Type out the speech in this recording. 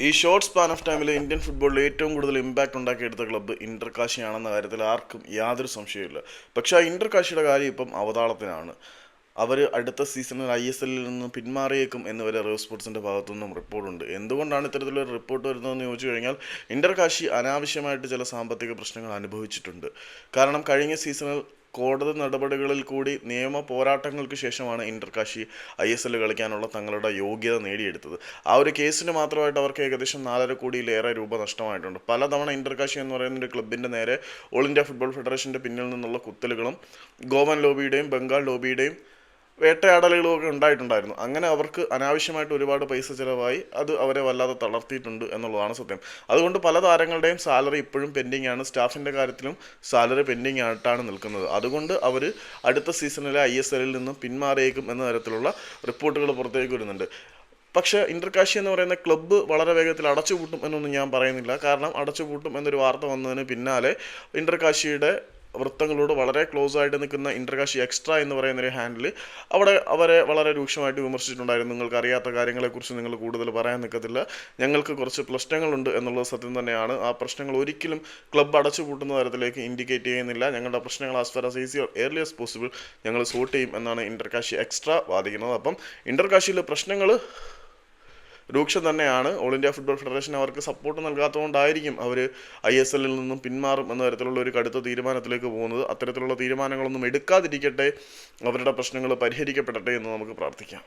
ഈ short span of ടൈമിൽ Indian ഫുട്ബോളിൽ ഏറ്റവും കൂടുതൽ ഇമ്പാക്റ്റ് ഉണ്ടാക്കിയെടുത്ത ക്ലബ്ബ് ഇന്റർ കാശിയാണെന്ന കാര്യത്തിൽ ആർക്കും യാതൊരു സംശയമില്ല. പക്ഷേ ആ ഇന്റർ കാശിയുടെ കാര്യം ഇപ്പം അവതാളത്തിനാണ്. അവർ അടുത്ത സീസണിൽ ISL നിന്ന് പിന്മാറിയേക്കും എന്ന് വരെ റേവ് സ്പോർട്സിൻ്റെ ഭാഗത്തുനിന്നും റിപ്പോർട്ടുണ്ട്. എന്തുകൊണ്ടാണ് ഇത്തരത്തിലൊരു റിപ്പോർട്ട് വരുന്നതെന്ന് ചോദിച്ചു കഴിഞ്ഞാൽ ഇന്റർ കാശി അനാവശ്യമായിട്ട് ചില സാമ്പത്തിക പ്രശ്നങ്ങൾ അനുഭവിച്ചിട്ടുണ്ട്. കാരണം കഴിഞ്ഞ സീസണിൽ കോടതി നടപടികളിൽ കൂടി നിയമ പോരാട്ടങ്ങൾക്ക് ശേഷമാണ് ഇന്റർ കാശി ISL കളിക്കാനുള്ള തങ്ങളുടെ യോഗ്യത നേടിയെടുത്തത്. ആ ഒരു കേസിന് മാത്രമായിട്ട് അവർക്ക് ഏകദേശം 4.5 കോടിയിലേറെ രൂപ നഷ്ടമായിട്ടുണ്ട്. പലതവണ ഇന്റർ കാശി എന്ന് പറയുന്ന ഒരു ക്ലബിൻ്റെ നേരെ ഓൾ ഇന്ത്യ ഫുട്ബോൾ ഫെഡറേഷൻ്റെ പിന്നിൽ നിന്നുള്ള കുത്തലുകളും ഗോവൻ ലോബിയുടെയും ബംഗാൾ ലോബിയുടെയും വേട്ടയാടലുകളൊക്കെ ഉണ്ടായിട്ടുണ്ടായിരുന്നു. അങ്ങനെ അവർക്ക് അനാവശ്യമായിട്ട് ഒരുപാട് പൈസ ചിലവായി. അത് അവരെ വല്ലാതെ തളർത്തിയിട്ടുണ്ട് എന്നുള്ളതാണ് സത്യം. അതുകൊണ്ട് പല താരങ്ങളുടെയും സാലറി ഇപ്പോഴും പെൻഡിങ് ആണ്. സ്റ്റാഫിൻ്റെ കാര്യത്തിലും സാലറി പെൻഡിങ് ആയിട്ടാണ് നിൽക്കുന്നത്. അതുകൊണ്ട് അവർ അടുത്ത സീസണിലെ ISL നിന്നും പിന്മാറിയേക്കും എന്ന തരത്തിലുള്ള റിപ്പോർട്ടുകൾ പുറത്തേക്ക് വരുന്നുണ്ട്. പക്ഷേ ഇന്റർ കാശി എന്ന് പറയുന്ന ക്ലബ്ബ് വളരെ വേഗത്തിൽ അടച്ചുപൂട്ടും എന്നൊന്നും ഞാൻ പറയുന്നില്ല. കാരണം അടച്ചുപൂട്ടും എന്നൊരു വാർത്ത വന്നതിന് പിന്നാലെ ഇന്റർ കാശിയുടെ വൃത്തങ്ങളോട് വളരെ ക്ലോസ് ആയിട്ട് നിൽക്കുന്ന ഇന്റർ കാശി എക്സ്ട്രാ എന്ന് പറയുന്നൊരു ഹാൻഡിൽ അവിടെ അവരെ വളരെ രൂക്ഷമായിട്ട് വിമർശിച്ചിട്ടുണ്ടായിരുന്നു. നിങ്ങൾക്ക് അറിയാത്ത കാര്യങ്ങളെക്കുറിച്ച് നിങ്ങൾ കൂടുതൽ പറയാൻ നിൽക്കത്തില്ല, ഞങ്ങൾക്ക് കുറച്ച് പ്രശ്നങ്ങളുണ്ട് എന്നുള്ളത് സത്യം തന്നെയാണ്. ആ പ്രശ്നങ്ങൾ ഒരിക്കലും ക്ലബ്ബ് അടച്ചുപൂട്ടുന്ന തരത്തിലേക്ക് ഇൻഡിക്കേറ്റ് ചെയ്യുന്നില്ല. ഞങ്ങളുടെ പ്രശ്നങ്ങൾ as far as early as possible ഞങ്ങൾ സോർട്ട് ചെയ്യും എന്നാണ് ഇന്റർ കാശി എക്സ്ട്രാ വാദിക്കുന്നത്. അപ്പം ഇന്റർ കാശിയിലെ പ്രശ്നങ്ങൾ രൂക്ഷം തന്നെയാണ്. ഓൾ ഇന്ത്യ ഫുട്ബോൾ ഫെഡറേഷൻ അവർക്ക് സപ്പോർട്ട് നൽകാത്തതുകൊണ്ടായിരിക്കും അവർ ISL നിന്നും പിന്മാറും എന്ന തരത്തിലുള്ള ഒരു കടുത്ത തീരുമാനത്തിലേക്ക് പോകുന്നത്. അത്തരത്തിലുള്ള തീരുമാനങ്ങളൊന്നും എടുക്കാതിരിക്കട്ടെ, അവരുടെ പ്രശ്നങ്ങൾ പരിഹരിക്കപ്പെടട്ടെ എന്ന് നമുക്ക് പ്രാർത്ഥിക്കാം.